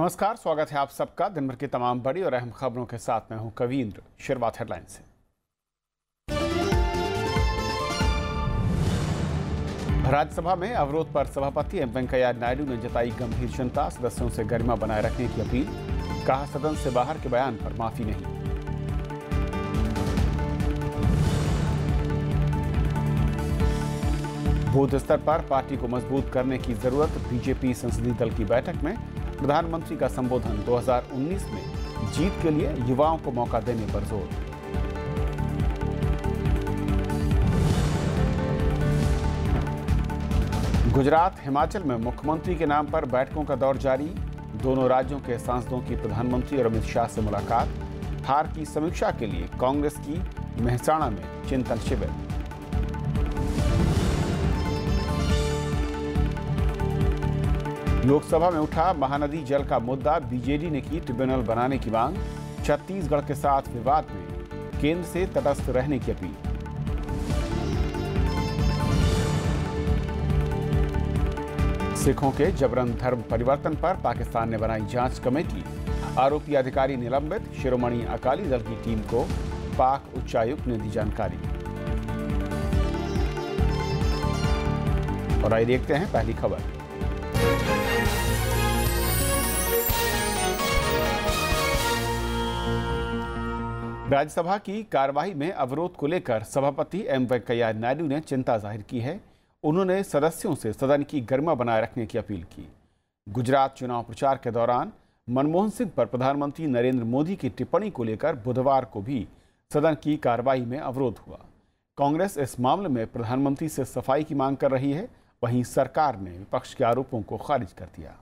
नमस्कार, स्वागत है आप सबका दिन भर की तमाम बड़ी और अहम खबरों के साथ मैं हूं कवींद्र। शुरुआत हेडलाइन से। राज्यसभा में अवरोध पर सभापति एम वेंकैया नायडू ने जताई गंभीर चिंता, सदस्यों से गरिमा बनाए रखने की अपील। कहा, सदन से बाहर के बयान पर माफी नहीं। बूथ स्तर पर पार्टी को मजबूत करने की जरूरत। बीजेपी संसदीय दल की बैठक में प्रधानमंत्री का संबोधन। 2019 में जीत के लिए युवाओं को मौका देने पर जोर। गुजरात, हिमाचल में मुख्यमंत्री के नाम पर बैठकों का दौर जारी। दोनों राज्यों के सांसदों की प्रधानमंत्री और अमित शाह से मुलाकात। हार की समीक्षा के लिए कांग्रेस की मेहसाणा में चिंतन शिविर। लोकसभा में उठा महानदी जल का मुद्दा। बीजेडी ने की ट्रिब्यूनल बनाने की मांग। छत्तीसगढ़ के साथ विवाद में केंद्र से तटस्थ रहने की अपील। सिखों के जबरन धर्म परिवर्तन पर पाकिस्तान ने बनाई जांच कमेटी। आरोपी अधिकारी निलंबित। शिरोमणि अकाली दल की टीम को पाक उच्चायुक्त ने दी जानकारी। और आइए देखते हैं पहली खबर। राज्यसभा की कार्यवाही में अवरोध को लेकर सभापति एम वेंकैया नायडू ने चिंता जाहिर की है। उन्होंने सदस्यों से सदन की गरिमा बनाए रखने की अपील की। गुजरात चुनाव प्रचार के दौरान मनमोहन सिंह पर प्रधानमंत्री नरेंद्र मोदी की टिप्पणी को लेकर बुधवार को भी सदन की कार्यवाही में अवरोध हुआ। कांग्रेस इस मामले में प्रधानमंत्री से सफाई की मांग कर रही है। वहीं सरकार ने विपक्ष के आरोपों को खारिज कर दिया।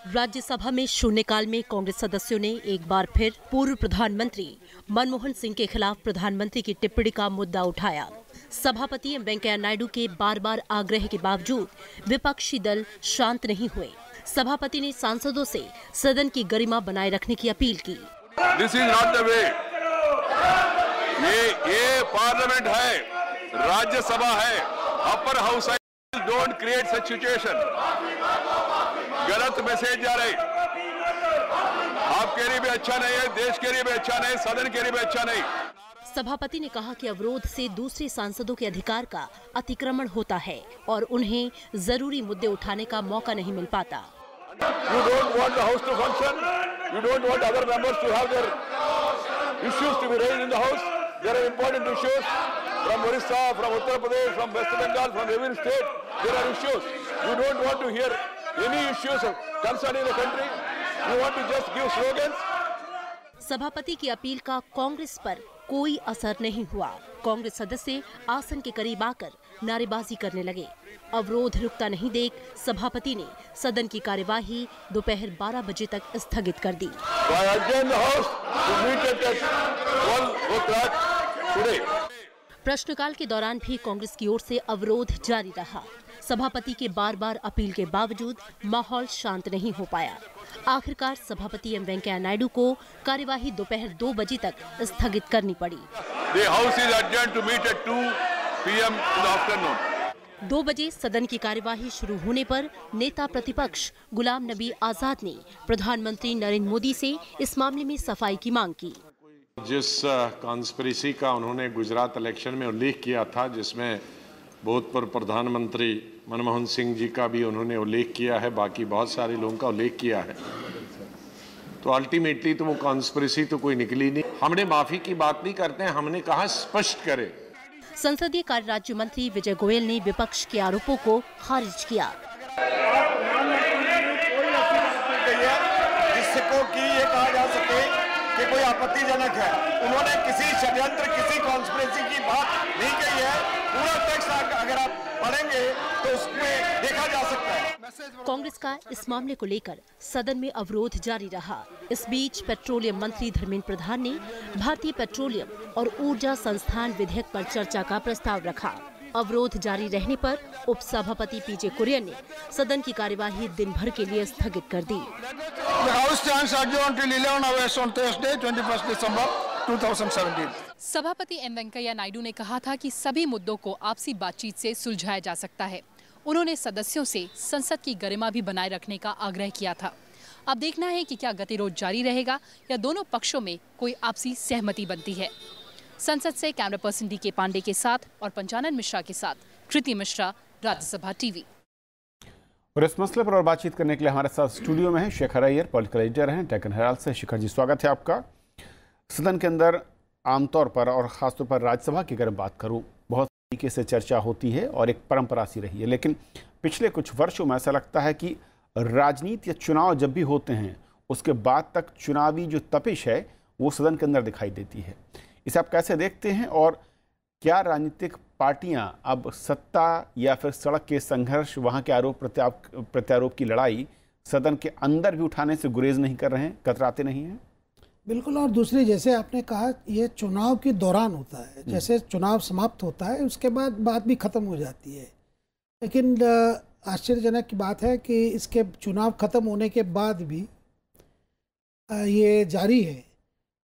राज्यसभा में शून्यकाल में कांग्रेस सदस्यों ने एक बार फिर पूर्व प्रधानमंत्री मनमोहन सिंह के खिलाफ प्रधानमंत्री की टिप्पणी का मुद्दा उठाया। सभापति एम वेंकैया नायडू के बार बार आग्रह के बावजूद विपक्षी दल शांत नहीं हुए। सभापति ने सांसदों से सदन की गरिमा बनाए रखने की अपील की। This is not the way. ये पार्लियामेंट है, राज्यसभा है, अपर हाउस है। Don't create such situation. गलत मैसेज जा रही। आपके लिए भी अच्छा नहीं है, देश के लिए भी अच्छा नहीं, सदन के लिए भी अच्छा नहीं। सभापति ने कहा कि अवरोध से दूसरे सांसदों के अधिकार का अतिक्रमण होता है और उन्हें जरूरी मुद्दे उठाने का मौका नहीं मिल पाता। You don't want the house to function. You don't want other members to have their issues to be raised in the house. There are important issues from Orissa, from Uttar Pradesh, from West Bengal, from every state. There are issues. You don't want to hear any issues concerning the country. You want to just give slogans. सभापति की appeal का कांग्रेस पर कोई असर नहीं हुआ। कांग्रेस सदस्य आसन के करीब आकर नारेबाजी करने लगे। अवरोध रुकता नहीं देख सभापति ने सदन की कार्यवाही दोपहर 12 बजे तक स्थगित कर दी। प्रश्नकाल के दौरान भी कांग्रेस की ओर से अवरोध जारी रहा। सभापति के बार बार अपील के बावजूद माहौल शांत नहीं हो पाया। आखिरकार सभापति एम वेंकैया नायडू को कार्यवाही दोपहर 2 बजे तक स्थगित करनी पड़ी। 2 बजे सदन की कार्यवाही शुरू होने पर नेता प्रतिपक्ष गुलाम नबी आजाद ने प्रधानमंत्री नरेंद्र मोदी से इस मामले में सफाई की मांग की। जिस कॉन्स्पिरेसी का उन्होंने गुजरात इलेक्शन में उल्लेख किया था, जिसमें भूतपूर्व प्रधानमंत्री मनमोहन सिंह जी का भी उन्होंने उल्लेख किया है, बाकी बहुत सारे लोगों का उल्लेख किया है, तो अल्टीमेटली तो वो कॉन्स्पिरेसी तो कोई निकली नहीं। हमने माफी की बात नहीं करते हैं, हमने कहा स्पष्ट करें। संसदीय कार्य राज्य मंत्री विजय गोयल ने विपक्ष के आरोपों को खारिज किया। जिसको कि ये कहा जा सके कि कोई आपत्तिजनक है, उन्होंने किसी षड्यंत्र, किसी कॉन्स्पिरेसी की बात नहीं कही है। पूरा टेक्स्ट अगर आप पढ़ेंगे तो उसमें देखा जा सकता है। कांग्रेस का इस मामले को लेकर सदन में अवरोध जारी रहा। इस बीच पेट्रोलियम मंत्री धर्मेंद्र प्रधान ने भारतीय पेट्रोलियम और ऊर्जा संस्थान विधेयक पर चर्चा का प्रस्ताव रखा। अवरोध जारी रहने पर उपसभापति पीजे कुरियन ने सदन की कार्यवाही दिन भर के लिए स्थगित कर दी। सभापति एम वेंकैया नायडू ने कहा था कि सभी मुद्दों को आपसी बातचीत से सुलझाया जा सकता है। उन्होंने सदस्यों से संसद की गरिमा भी बनाए रखने का आग्रह किया था। अब देखना है कि क्या गतिरोध जारी रहेगा या दोनों पक्षों में कोई आपसी सहमति बनती है। संसद से कैमरा पर्सन DK पांडे के साथ और पंचानन मिश्रा के साथ कृति मिश्रा, राज्यसभा टीवी। और इस मसले पर और बातचीत करने के लिए हमारे साथ स्टूडियो में है शेखर अय्यर, पॉलिटिकल एडिटर हैं डेक्कन हेराल्ड से। शेखर जी, स्वागत है आपका। सदन के अंदर आमतौर पर और ख़ासतौर पर राज्यसभा की अगर बात करूं, बहुत तरीके से चर्चा होती है और एक परंपरा सी रही है, लेकिन पिछले कुछ वर्षों में ऐसा लगता है कि राजनीति या चुनाव जब भी होते हैं उसके बाद तक चुनावी जो तपिश है वो सदन के अंदर दिखाई देती है। इसे आप कैसे देखते हैं और क्या राजनीतिक पार्टियां अब सत्ता या फिर सड़क के संघर्ष, वहां के आरोप प्रत्यारोप की लड़ाई सदन के अंदर भी उठाने से गुरेज नहीं कर रहे हैं, कतराते नहीं हैं? बिल्कुल। और दूसरी, जैसे आपने कहा, ये चुनाव के दौरान होता है, जैसे चुनाव समाप्त होता है उसके बाद बात भी ख़त्म हो जाती है। लेकिन आश्चर्यजनक की बात है कि इसके चुनाव ख़त्म होने के बाद भी ये जारी है।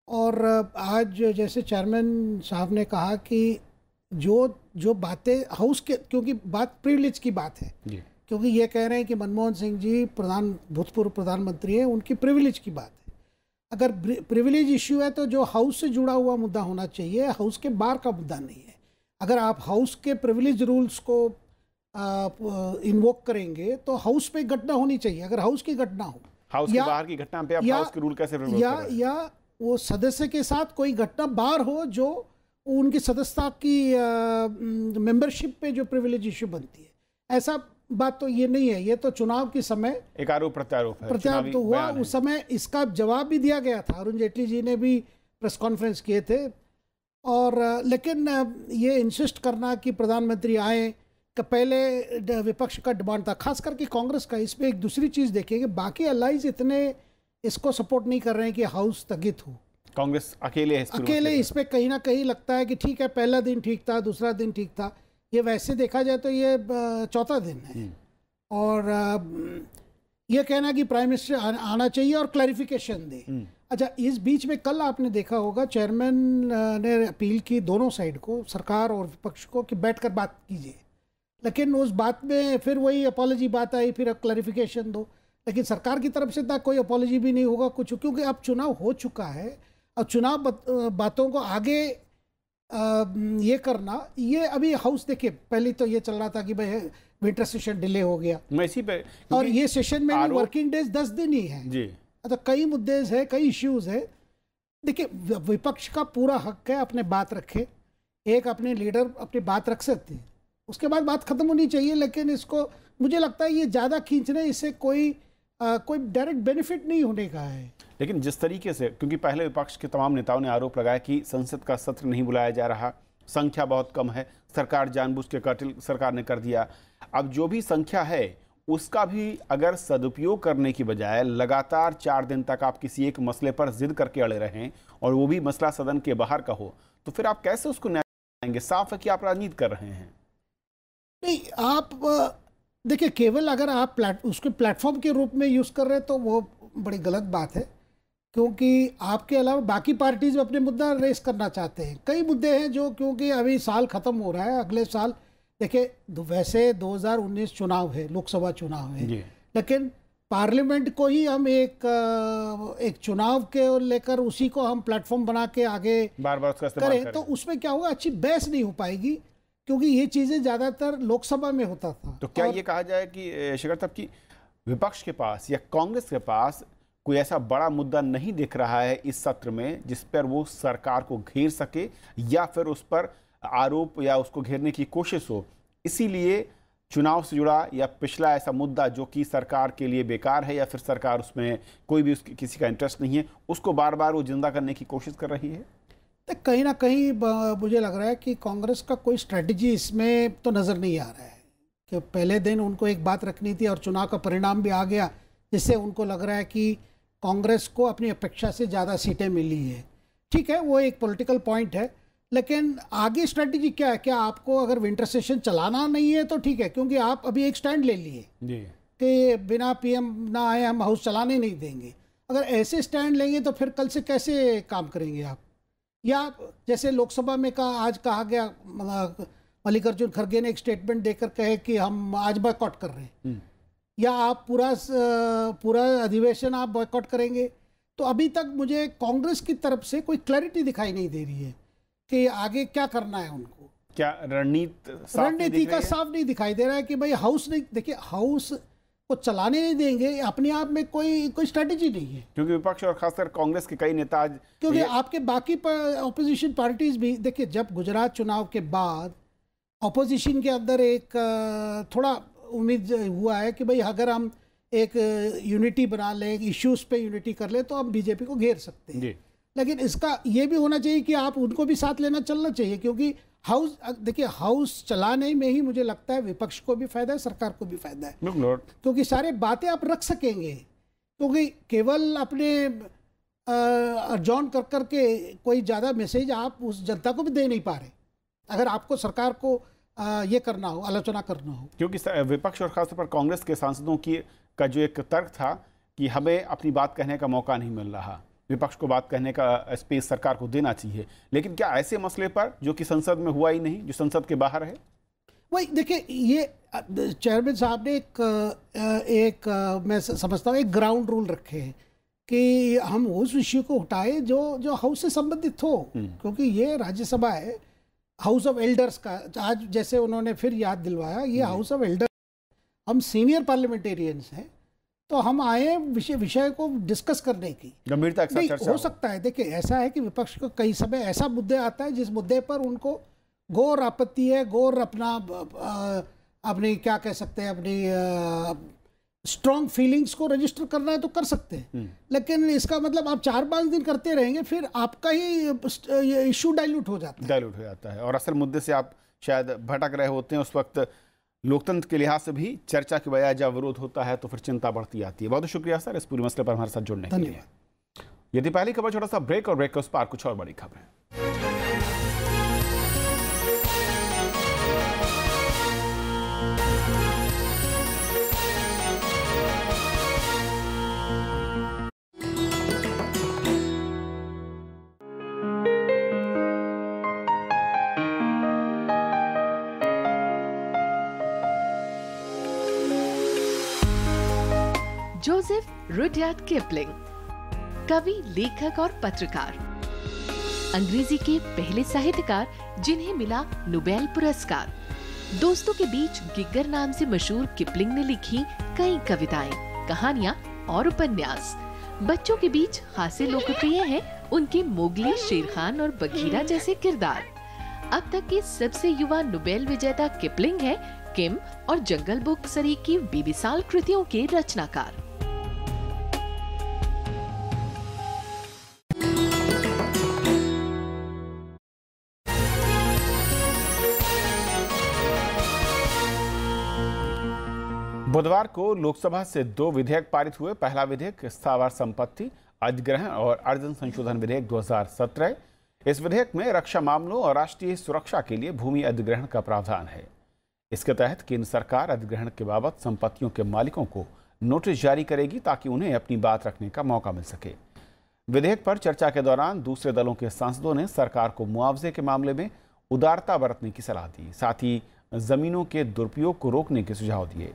और आज जैसे चेयरमैन साहब ने कहा कि जो बातें हाउस के, क्योंकि बात प्रिविलेज की बात है, क्योंकि ये कह रहे हैं कि मनमोहन सिंह जी भूतपूर्व प्रधानमंत्री हैं, उनकी प्रिविलेज की बात है। अगर प्रिविलेज इश्यू है तो जो हाउस से जुड़ा हुआ मुद्दा होना चाहिए, हाउस के बाहर का मुद्दा नहीं है। अगर आप हाउस के प्रिविलेज रूल्स को इन्वोक करेंगे तो हाउस पे घटना होनी चाहिए। अगर हाउस की घटना हो, हाउस के बाहर की घटना पे आप हाउस के रूल कैसे या वो सदस्य के साथ कोई घटना बाहर हो जो उनकी सदस्यता की मेंबरशिप पे जो प्रिविलेज इश्यू बनती है, ऐसा बात तो ये नहीं है। ये तो चुनाव के समय एक आरोप प्रत्यारोप तो हुआ, उस समय इसका जवाब भी दिया गया था। अरुण जेटली जी ने भी प्रेस कॉन्फ्रेंस किए थे। और लेकिन ये इंसिस्ट करना कि प्रधानमंत्री आए का पहले विपक्ष का डिमांड था, खास करके कांग्रेस का। इसमें एक दूसरी चीज़ देखिए कि बाकी अलाइज इतने इसको सपोर्ट नहीं कर रहे हैं कि हाउस स्थगित हो। कांग्रेस अकेले इस पे कहीं ना कहीं लगता है कि ठीक है, पहला दिन ठीक था, दूसरा दिन ठीक था, ये वैसे देखा जाए तो ये चौथा दिन है। और ये कहना कि प्राइम मिनिस्टर आना चाहिए और क्लैरिफिकेशन दे। अच्छा, इस बीच में कल आपने देखा होगा चेयरमैन ने अपील की दोनों साइड को, सरकार और विपक्ष को, कि बैठकर बात कीजिए। लेकिन उस बात में फिर वही अपॉलॉजी बात आई, फिर अब क्लैरिफिकेशन दो। लेकिन सरकार की तरफ से कोई अपॉलॉजी भी नहीं होगा कुछ, क्योंकि अब चुनाव हो चुका है। अब चुनाव बातों को आगे ये करना, ये अभी हाउस देखिए, पहले तो ये चल रहा था कि भाई विंटर सेशन डिले हो गया, मैं इसी पे, और ये सेशन में वर्किंग डेज 10 दिन ही है जी। तो कई मुद्दे है, कई इश्यूज है। देखिए, विपक्ष का पूरा हक है अपने बात रखे, एक अपने लीडर अपनी बात रख सकते हैं, उसके बाद बात खत्म होनी चाहिए। लेकिन इसको मुझे लगता है ये ज़्यादा खींचने, इससे कोई डायरेक्ट बेनिफिट नहीं होने का है। लेकिन जिस तरीके से, क्योंकि पहले विपक्ष के तमाम नेताओं ने आरोप लगाया कि संसद का सत्र नहीं बुलाया जा रहा, संख्या बहुत कम है, सरकार जानबूझ के कत्ल सरकार ने कर दिया। अब जो भी संख्या है उसका भी अगर सदुपयोग करने की बजाय लगातार 4 दिन तक आप किसी एक मसले पर जिद करके अड़े रहें और वो भी मसला सदन के बाहर का हो, तो फिर आप कैसे उसको न्याय देंगे? साफ है कि आप राजनीति कर रहे हैं। नहीं, आप देखिए, केवल अगर आप उसके प्लेटफॉर्म के रूप में यूज़ कर रहे हैं तो वो बड़ी गलत बात है, क्योंकि आपके अलावा बाकी पार्टीज अपने मुद्दा रेस करना चाहते हैं। कई मुद्दे हैं जो, क्योंकि अभी साल ख़त्म हो रहा है, अगले साल देखिए, वैसे 2019 चुनाव है, लोकसभा चुनाव है, लेकिन पार्लियामेंट को ही हम एक चुनाव के लेकर उसी को हम प्लेटफॉर्म बना के आगे बार-बार करें तो उसमें क्या होगा, अच्छी बहस नहीं हो पाएगी, क्योंकि ये चीज़ें ज़्यादातर लोकसभा में होता था। तो क्या ये कहा जाए कि शेखर साहब की विपक्ष के पास या कांग्रेस के पास कोई ऐसा बड़ा मुद्दा नहीं दिख रहा है इस सत्र में जिस पर वो सरकार को घेर सके या फिर उस पर आरोप या उसको घेरने की कोशिश हो, इसीलिए चुनाव से जुड़ा या पिछला ऐसा मुद्दा जो कि सरकार के लिए बेकार है या फिर सरकार उसमें कोई भी किसी का इंटरेस्ट नहीं है, उसको बार बार वो जिंदा करने की कोशिश कर रही है? कहीं ना कहीं मुझे लग रहा है कि कांग्रेस का कोई स्ट्रेटजी इसमें तो नज़र नहीं आ रहा है कि पहले दिन उनको एक बात रखनी थी और चुनाव का परिणाम भी आ गया, जिससे उनको लग रहा है कि कांग्रेस को अपनी अपेक्षा से ज़्यादा सीटें मिली है। ठीक है, वो एक पॉलिटिकल पॉइंट है, लेकिन आगे स्ट्रेटजी क्या है? क्या आपको अगर विंटर सेशन चलाना नहीं है तो ठीक है, क्योंकि आप अभी एक स्टैंड ले लिए कि बिना पीएम ना आए हम हाउस चलाने नहीं देंगे। अगर ऐसे स्टैंड लेंगे तो फिर कल से कैसे काम करेंगे आप? या जैसे लोकसभा में आज कहा गया, मल्लिकार्जुन खड़गे ने एक स्टेटमेंट देकर कहे कि हम आज बॉयकॉट कर रहे हैं, या आप पूरा अधिवेशन आप बॉयकॉट करेंगे। तो अभी तक मुझे कांग्रेस की तरफ से कोई क्लैरिटी दिखाई नहीं दे रही है कि आगे क्या करना है उनको। क्या रणनीति का साफ नहीं दिखाई दे रहा है कि भाई हाउस नहीं, देखिए हाउस को चलाने नहीं देंगे, अपने आप में कोई स्ट्रेटेजी नहीं है। क्योंकि विपक्ष और खासकर कांग्रेस के कई नेता, क्योंकि आपके बाकी ऑपोजिशन पार्टीज भी, देखिए जब गुजरात चुनाव के बाद ऑपोजिशन के अंदर एक थोड़ा उम्मीद हुआ है कि भाई अगर हम एक यूनिटी बना लें, इश्यूज पे यूनिटी कर ले तो हम बीजेपी को घेर सकते हैं। लेकिन इसका ये भी होना चाहिए कि आप उनको भी साथ लेना चलना चाहिए, क्योंकि हाउस, देखिए हाउस चलाने में ही मुझे लगता है विपक्ष को भी फायदा है, सरकार को भी फायदा है, क्योंकि सारे बातें आप रख सकेंगे। क्योंकि केवल अपने जॉन कर करके कोई ज़्यादा मैसेज आप उस जनता को भी दे नहीं पा रहे, अगर आपको सरकार को ये करना हो, आलोचना करना हो। क्योंकि विपक्ष और खासतौर पर कांग्रेस के सांसदों का जो एक तर्क था कि हमें अपनी बात कहने का मौका नहीं मिल रहा, विपक्ष को बात कहने का स्पेस सरकार को देना चाहिए। लेकिन क्या ऐसे मसले पर जो कि संसद में हुआ ही नहीं, जो संसद के बाहर है? वही देखिए, ये चेयरमैन साहब ने एक मैं समझता हूँ एक ग्राउंड रूल रखे हैं कि हम उस इश्यू को उठाए जो हाउस से संबंधित हो, क्योंकि ये राज्यसभा है, हाउस ऑफ एल्डर्स का। आज जैसे उन्होंने फिर याद दिलवाया, ये हाउस ऑफ एल्डर्स, हम सीनियर पार्लियामेंटेरियंस हैं, तो हम आए विषय को डिस्कस करने की, गंभीरता के साथ चर्चा हो सकता है। देखिए ऐसा है कि विपक्ष को कई समय ऐसा मुद्दे आता है जिस मुद्दे पर उनको गौर आपत्ति है, गौर अपनी क्या कह सकते हैं, अपनी स्ट्रॉन्ग फीलिंग्स को रजिस्टर करना है तो कर सकते हैं। लेकिन इसका मतलब आप 4-5 दिन करते रहेंगे, फिर आपका ही इशू डाइल्यूट हो जाता है। और असल मुद्दे से आप शायद भटक रहे होते हैं। उस वक्त लोकतंत्र के लिहाज से भी चर्चा के बजाय जब विरोध होता है तो फिर चिंता बढ़ती आती है। बहुत शुक्रिया सर इस पूरे मसले पर हमारे साथ जुड़ने के लिए। यदि पहली खबर, छोटा सा ब्रेक, और ब्रेक के उस पार कुछ और बड़ी खबरें। जोसेफ रुडयार्ड किपलिंग, कवि, लेखक और पत्रकार, अंग्रेजी के पहले साहित्यकार जिन्हें मिला नोबेल पुरस्कार। दोस्तों के बीच गिग्गर नाम से मशहूर किपलिंग ने लिखी कई कविताएं, कहानियां और उपन्यास। बच्चों के हास्य खासे लोकप्रिय हैं उनके मोगली, शेरखान और बघीरा जैसे किरदार। अब तक के सबसे युवा नोबेल विजेता किपलिंग है, किम और जंगल बुक सरीख की बेमिसाल कृतियों के रचनाकार। बुधवार को लोकसभा से 2 विधेयक पारित हुए। पहला विधेयक स्थावर संपत्ति अधिग्रहण और अर्जन संशोधन विधेयक 2017। इस विधेयक में रक्षा मामलों और राष्ट्रीय सुरक्षा के लिए भूमि अधिग्रहण का प्रावधान है। इसके तहत केंद्र सरकार अधिग्रहण के बाबत संपत्तियों के मालिकों को नोटिस जारी करेगी ताकि उन्हें अपनी बात रखने का मौका मिल सके। विधेयक पर चर्चा के दौरान दूसरे दलों के सांसदों ने सरकार को मुआवजे के मामले में उदारता बरतने की सलाह दी, साथ ही जमीनों के दुरुपयोग को रोकने के सुझाव दिए।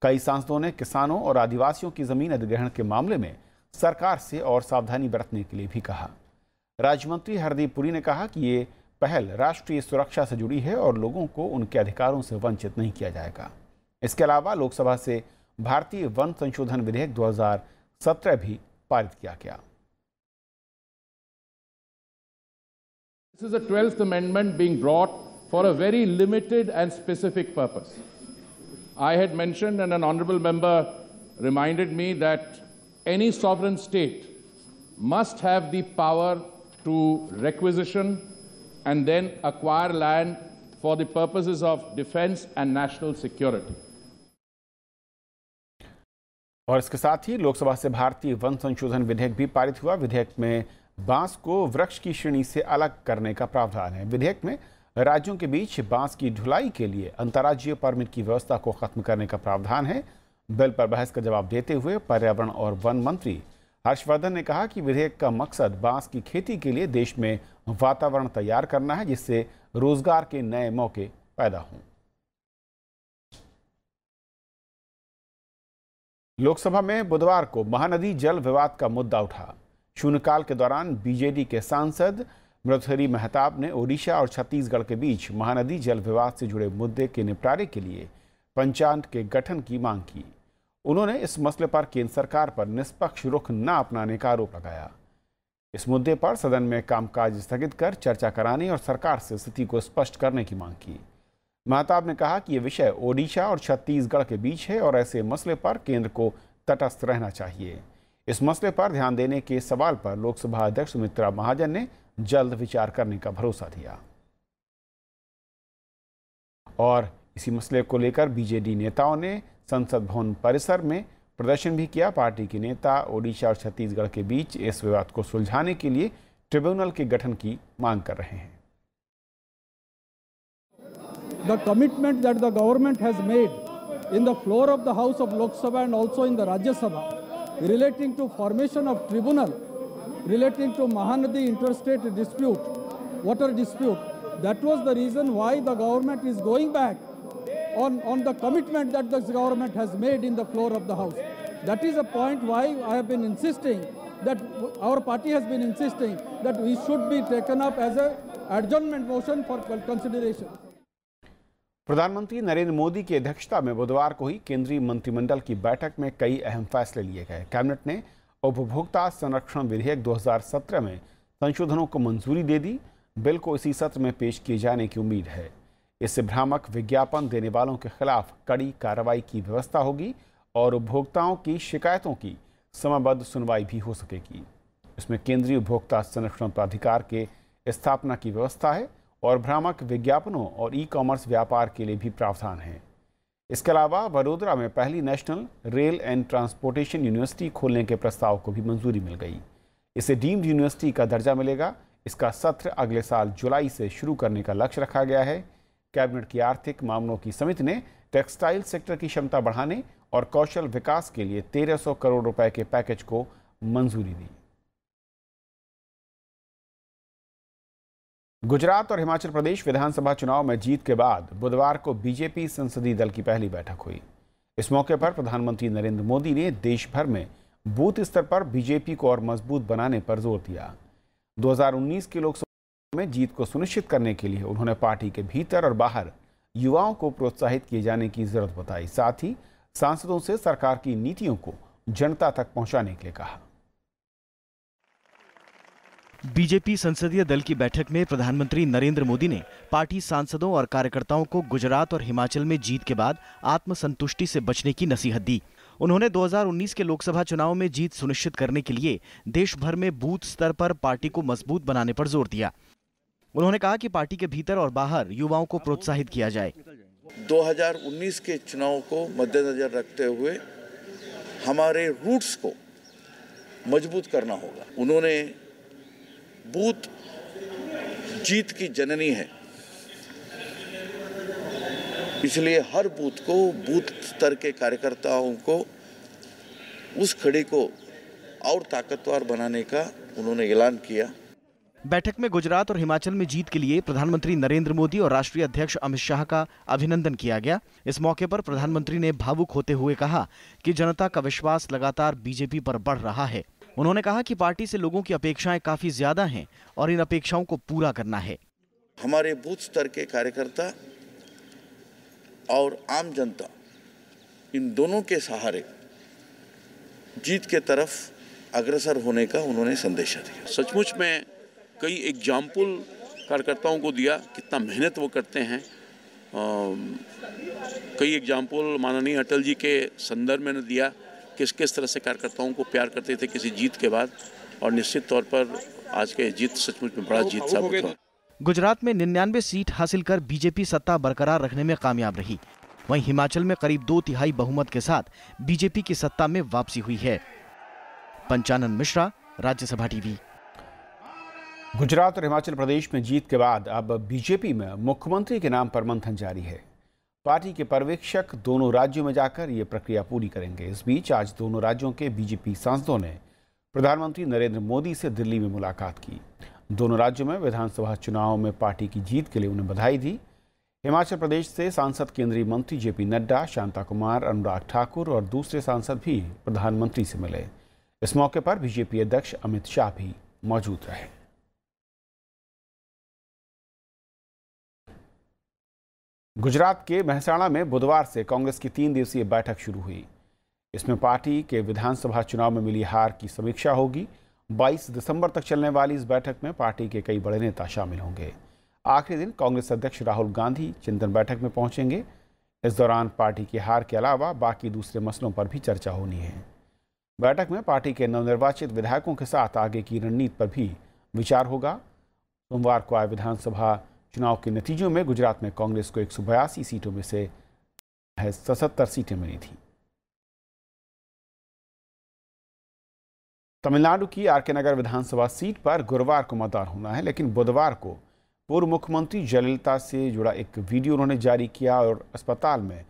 कई सांसदों ने किसानों और आदिवासियों की जमीन अधिग्रहण के मामले में सरकार से और सावधानी बरतने के लिए भी कहा। राज्य मंत्री हरदीप पुरी ने कहा कि ये पहल राष्ट्रीय सुरक्षा से जुड़ी है और लोगों को उनके अधिकारों से वंचित नहीं किया जाएगा। इसके अलावा लोकसभा से भारतीय वन संशोधन विधेयक 2017 भी पारित किया गया। This is the 12th amendment being brought for a very limited and specific purpose. I had mentioned, and an honorable member reminded me, that any sovereign state must have the power to requisition and then acquire land for the purposes of defense and national security. और इसके साथ ही लोकसभा से भारतीय one संशोधन विधेयक भी पारित हुआ। विधेयक में बांस को वृक्ष की श्रेणी से अलग करने का प्रावधान है। विधेयक में राज्यों के बीच बांस की ढुलाई के लिए अंतर्राज्यीय परमिट की व्यवस्था को खत्म करने का प्रावधान है। बिल पर बहस का जवाब देते हुए पर्यावरण और वन मंत्री हर्षवर्धन ने कहा कि विधेयक का मकसद बांस की खेती के लिए देश में वातावरण तैयार करना है, जिससे रोजगार के नए मौके पैदा हों। लोकसभा में बुधवार को महानदी जल विवाद का मुद्दा उठा। शून्यकाल के दौरान बीजेडी के सांसद मृथुहरि महताब ने ओडिशा और छत्तीसगढ़ के बीच महानदी जल विवाद से जुड़े मुद्दे के निपटारे के लिए पंचायत के गठन की मांग की। उन्होंने इस मसले पर केंद्र सरकार पर निष्पक्ष रुख न अपनाने का आरोप लगाया। इस मुद्दे पर सदन में कामकाज स्थगित कर चर्चा कराने और सरकार से स्थिति को स्पष्ट करने की मांग की। महताब ने कहा कि यह विषय ओडिशा और छत्तीसगढ़ के बीच है और ऐसे मसले पर केंद्र को तटस्थ रहना चाहिए। इस मसले पर ध्यान देने के सवाल पर लोकसभा अध्यक्ष सुमित्रा महाजन ने जल्द विचार करने का भरोसा दिया। और इसी मसले को लेकर बीजेडी नेताओं ने संसद भवन परिसर में प्रदर्शन भी किया। पार्टी के नेता ओडिशा और छत्तीसगढ़ के बीच इस विवाद को सुलझाने के लिए ट्रिब्यूनल के गठन की मांग कर रहे हैं। The commitment that the government has made in the floor of the House of Lok Sabha and also in the Rajya Sabha relating to formation of tribunal relating to Mahanadi interstate dispute, water dispute, that was the reason why the government is going back on the commitment that the government has made in the floor of the House. That is a point why I have been insisting that our party has been insisting that we should be taken up as a adjournment motion for consideration. प्रधानमंत्री नरेंद्र मोदी की अध्यक्षता में बुधवार को ही केंद्रीय मंत्रिमंडल की बैठक में कई अहम फैसले लिए गए। कैबिनेट ने उपभोक्ता संरक्षण विधेयक 2017 में संशोधनों को मंजूरी दे दी। बिल को इसी सत्र में पेश किए जाने की उम्मीद है। इससे भ्रामक विज्ञापन देने वालों के खिलाफ कड़ी कार्रवाई की व्यवस्था होगी और उपभोक्ताओं की शिकायतों की समयबद्ध सुनवाई भी हो सकेगी। इसमें केंद्रीय उपभोक्ता संरक्षण प्राधिकार के स्थापना की व्यवस्था है और भ्रामक विज्ञापनों और ई-कॉमर्स व्यापार के लिए भी प्रावधान है। इसके अलावा वडोदरा में पहली national rail and transportation university खोलने के प्रस्ताव को भी मंजूरी मिल गई। इसे डीम्ड यूनिवर्सिटी का दर्जा मिलेगा। इसका सत्र अगले साल जुलाई से शुरू करने का लक्ष्य रखा गया है। कैबिनेट की आर्थिक मामलों की समिति ने टेक्सटाइल सेक्टर की क्षमता बढ़ाने और कौशल विकास के लिए 1300 करोड़ रुपए के पैकेज को मंजूरी दी। गुजरात और हिमाचल प्रदेश विधानसभा चुनाव में जीत के बाद बुधवार को बीजेपी संसदीय दल की पहली बैठक हुई। इस मौके पर प्रधानमंत्री नरेंद्र मोदी ने देश भर में बूथ स्तर पर बीजेपी को और मजबूत बनाने पर जोर दिया। 2019 के लोकसभा में जीत को सुनिश्चित करने के लिए उन्होंने पार्टी के भीतर और बाहर युवाओं को प्रोत्साहित किए जाने की जरूरत बताई। साथ ही सांसदों से सरकार की नीतियों को जनता तक पहुंचाने के लिए कहा। बीजेपी संसदीय दल की बैठक में प्रधानमंत्री नरेंद्र मोदी ने पार्टी सांसदों और कार्यकर्ताओं को गुजरात और हिमाचल में जीत के बाद आत्मसंतुष्टि से बचने की नसीहत दी। उन्होंने 2019 के लोकसभा चुनाव में जीत सुनिश्चित करने के लिए देश भर में बूथ स्तर पर पार्टी को मजबूत बनाने पर जोर दिया। उन्होंने कहा कि पार्टी के भीतर और बाहर युवाओं को प्रोत्साहित किया जाए। 2019 के चुनाव को मद्देनजर रखते हुए हमारे रूट्स को मजबूत करना होगा। उन्होंने बूथ जीत की जननी है, इसलिए हर बूथ को, बूथ स्तर के कार्यकर्ताओं को उस खड़ी को और ताकतवर बनाने का उन्होंने ऐलान किया। बैठक में गुजरात और हिमाचल में जीत के लिए प्रधानमंत्री नरेंद्र मोदी और राष्ट्रीय अध्यक्ष अमित शाह का अभिनंदन किया गया। इस मौके पर प्रधानमंत्री ने भावुक होते हुए कहा कि जनता का विश्वास लगातार बीजेपी पर बढ़ रहा है। उन्होंने कहा कि पार्टी से लोगों की अपेक्षाएं काफी ज्यादा हैं और इन अपेक्षाओं को पूरा करना है। हमारे बूथ स्तर के कार्यकर्ता और आम जनता, इन दोनों के सहारे जीत के तरफ अग्रसर होने का उन्होंने संदेश दिया। सचमुच में कई एग्जाम्पल कार्यकर्ताओं को दिया, कितना मेहनत वो करते हैं। कई एग्जाम्पल माननीय अटल जी के संदर्भ में दिया, किस तरह से कार्यकर्ताओं को प्यार करते थे किसी जीत के बाद, और निश्चित तौर पर आज के जीत सचमुच में बड़ा जीत साबित हुआ। गुजरात में 99 सीट हासिल कर बीजेपी सत्ता बरकरार रखने में कामयाब रही। वहीं हिमाचल में करीब 2/3 बहुमत के साथ बीजेपी की सत्ता में वापसी हुई है। पंचानन मिश्रा, राज्यसभा टीवी। गुजरात और हिमाचल प्रदेश में जीत के बाद अब बीजेपी में मुख्यमंत्री के नाम पर मंथन जारी है। पार्टी के पर्यवेक्षक दोनों राज्यों में जाकर ये प्रक्रिया पूरी करेंगे। इस बीच आज दोनों राज्यों के बीजेपी सांसदों ने प्रधानमंत्री नरेंद्र मोदी से दिल्ली में मुलाकात की। दोनों राज्यों में विधानसभा चुनाव में पार्टी की जीत के लिए उन्हें बधाई दी। हिमाचल प्रदेश से सांसद केंद्रीय मंत्री जेपी नड्डा, शांता कुमार, अनुराग ठाकुर और दूसरे सांसद भी प्रधानमंत्री से मिले। इस मौके पर बीजेपी अध्यक्ष अमित शाह भी मौजूद रहे। गुजरात के महसाणा में बुधवार से कांग्रेस की 3 दिवसीय बैठक शुरू हुई। इसमें पार्टी के विधानसभा चुनाव में मिली हार की समीक्षा होगी। 22 दिसंबर तक चलने वाली इस बैठक में पार्टी के कई बड़े नेता शामिल होंगे। आखिरी दिन कांग्रेस अध्यक्ष राहुल गांधी चिंतन बैठक में पहुंचेंगे। इस दौरान पार्टी की हार के अलावा बाकी दूसरे मसलों पर भी चर्चा होनी है। बैठक में पार्टी के नवनिर्वाचित विधायकों के साथ आगे की रणनीति पर भी विचार होगा। सोमवार को आए विधानसभा चुनाव के नतीजों में गुजरात में कांग्रेस को 182 सीटों में से 77 सीटें मिली थी। तमिलनाडु की आरके नगर विधानसभा सीट पर गुरुवार को मतदान होना है, लेकिन बुधवार को पूर्व मुख्यमंत्री जयललिता से जुड़ा एक वीडियो उन्होंने जारी किया और अस्पताल में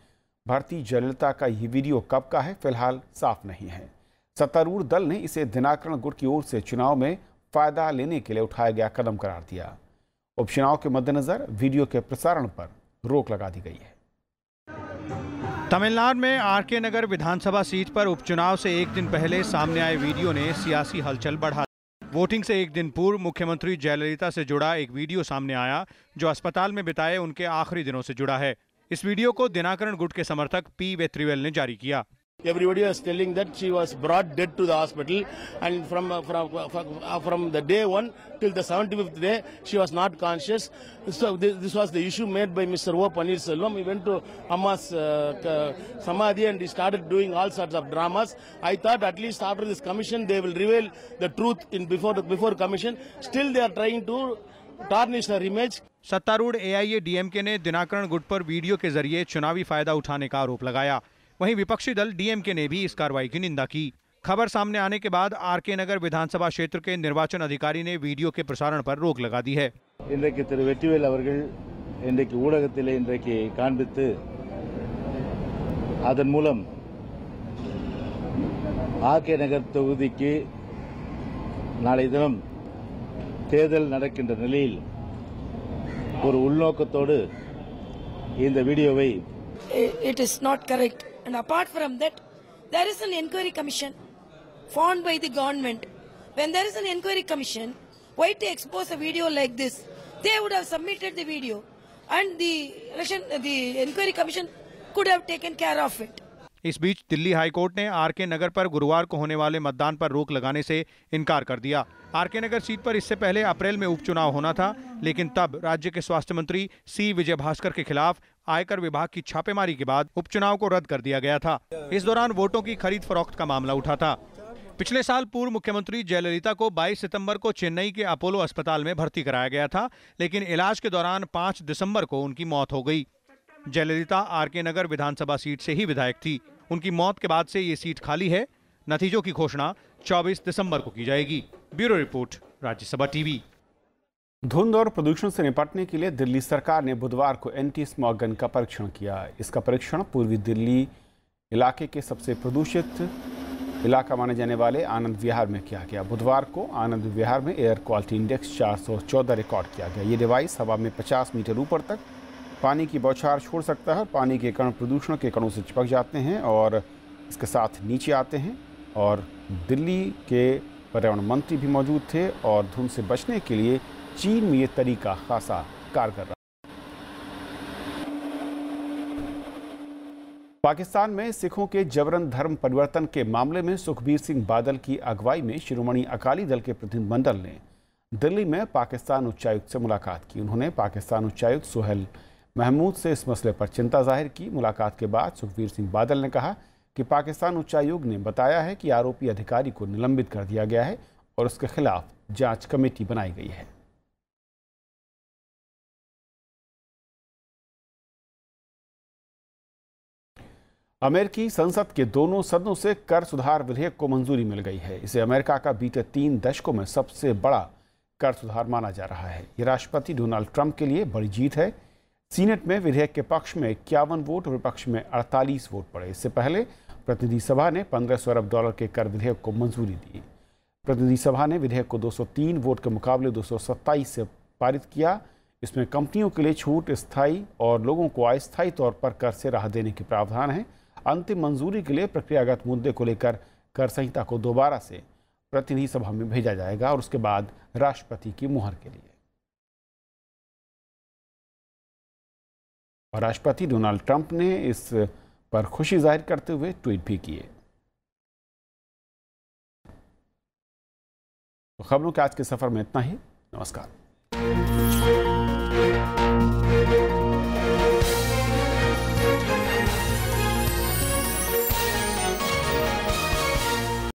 भर्ती जयललिता का ये वीडियो कब का है फिलहाल साफ नहीं है। सत्तारूढ़ दल ने इसे दिनाकरण गुट की ओर से चुनाव में फायदा लेने के लिए उठाया गया कदम करार दिया। उपचुनाव के मद्देनजर वीडियो के प्रसारण पर रोक लगा दी गई है। तमिलनाडु में आरके नगर विधानसभा सीट पर उपचुनाव से एक दिन पहले सामने आए वीडियो ने सियासी हलचल बढ़ा। वोटिंग से एक दिन पूर्व मुख्यमंत्री जयललिता से जुड़ा एक वीडियो सामने आया जो अस्पताल में बिताए उनके आखिरी दिनों से जुड़ा है। इस वीडियो को दिनाकरण गुट के समर्थक पी वेत्रिवेल ने जारी किया। Everybody was telling that she was brought dead to the hospital, and from the day 1 till the 75th day, she was not conscious. So this was the issue made by Mr. O. Pannirselvam. He went to Amma's Samadhi and he started doing all sorts of dramas. I thought at least after this commission they will reveal the truth before commission. Still they are trying to tarnish her image. सत्तारूढ़ AIADMK ने दिनाकरण गुट पर video के जरिए चुनावी फायदा उठाने का आरोप लगाया। वहीं विपक्षी दल DMK ने भी इस कार्रवाई की निंदा की। खबर सामने आने के बाद आरके नगर विधानसभा क्षेत्र के निर्वाचन अधिकारी ने वीडियो के प्रसारण पर रोक लगा दी है। இன்றைக்கு திரு வெற்றிவேல் அவர்கள் இன்றைக்கு ஊடகத்திலே இன்றைக்கு காண்பித்து அதன் மூலம் ஆர்கே நகர் தொகுதிக்கு நாளை தினம் தேர்தல் நடக்கின்ற நிலையில் ஒரு உள்நோக்கத்தோடு இந்த வீடியோவை It is not correct, and apart from that there is an inquiry commission formed by the government. When there is an inquiry commission, why to expose a video like this? They would have submitted the video and the inquiry commission could have taken care of it. इस बीच Delhi high court ने R K नगर पर गुरुवार को होने वाले मतदान पर रोक लगाने से इनकार कर दिया। आरके नगर सीट पर इससे पहले अप्रैल में उपचुनाव होना था, लेकिन तब राज्य के स्वास्थ्य मंत्री सी विजयभास्कर के खिलाफ आयकर विभाग की छापेमारी के बाद उपचुनाव को रद्द कर दिया गया था। इस दौरान वोटों की खरीद फरोख्त का मामला उठा था। पिछले साल पूर्व मुख्यमंत्री जयललिता को 22 सितंबर को चेन्नई के अपोलो अस्पताल में भर्ती कराया गया था, लेकिन इलाज के दौरान 5 दिसंबर को उनकी मौत हो गई। जयललिता आरके नगर विधानसभा सीट से ही विधायक थी। उनकी मौत के बाद से ये सीट खाली है। नतीजों की घोषणा 24 दिसंबर को की जाएगी। Bureau report, Rajya Sabha TV. धुंध और प्रदूषण से निपटने के लिए दिल्ली सरकार ने बुधवार को एंटी स्मॉग गन का परीक्षण किया। इसका परीक्षण पूर्वी दिल्ली इलाके के सबसे प्रदूषित इलाका माने जाने वाले आनंद विहार में किया गया। बुधवार को आनंद विहार में एयर क्वालिटी इंडेक्स 414 रिकॉर्ड किया गया। ये डिवाइस हवा में 50 मीटर ऊपर तक पानी की बौछार छोड़ सकता है। पानी के कण प्रदूषण के कणों से चिपक जाते हैं और इसके साथ नीचे आते हैं। और दिल्ली के पर्यावरण मंत्री भी मौजूद थे और धुंध से बचने के लिए चीन में ये तरीका खासा कारगर रहा। पाकिस्तान में सिखों के जबरन धर्म परिवर्तन के मामले में सुखबीर सिंह बादल की अगुवाई में शिरोमणि अकाली दल के प्रतिनिधिमंडल ने दिल्ली में पाकिस्तान उच्चायुक्त से मुलाकात की। उन्होंने पाकिस्तान उच्चायुक्त सुहेल महमूद से इस मसले पर चिंता जाहिर की। मुलाकात के बाद सुखबीर सिंह बादल ने कहा कि पाकिस्तान उच्चायोग ने बताया है कि आरोपी अधिकारी को निलंबित कर दिया गया है और उसके खिलाफ जांच कमेटी बनाई गई है। अमेरिकी संसद के दोनों सदनों से कर सुधार विधेयक को मंजूरी मिल गई है। इसे अमेरिका का बीते 3 दशकों में सबसे बड़ा कर सुधार माना जा रहा है। ये राष्ट्रपति डोनाल्ड ट्रंप के लिए बड़ी जीत है। सीनेट में विधेयक के पक्ष में 51 वोट और विपक्ष में 48 वोट पड़े। इससे पहले प्रतिनिधि सभा ने $1500 अरब के कर विधेयक को मंजूरी दी। प्रतिनिधि सभा ने विधेयक को 203 वोट के मुकाबले 227 से पारित किया। इसमें कंपनियों के लिए छूट, स्थायी और लोगों को अस्थायी तौर पर कर से राहत देने के प्रावधान हैं। अंतिम मंजूरी के लिए प्रक्रियागत मुद्दे को लेकर कर संहिता को दोबारा से प्रतिनिधि सभा में भेजा जाएगा और उसके बाद राष्ट्रपति की मुहर के लिए। और राष्ट्रपति डोनाल्ड ट्रंप ने इस पर खुशी जाहिर करते हुए ट्वीट भी किए। तो खबरों के आज के सफर में इतना ही। नमस्कार।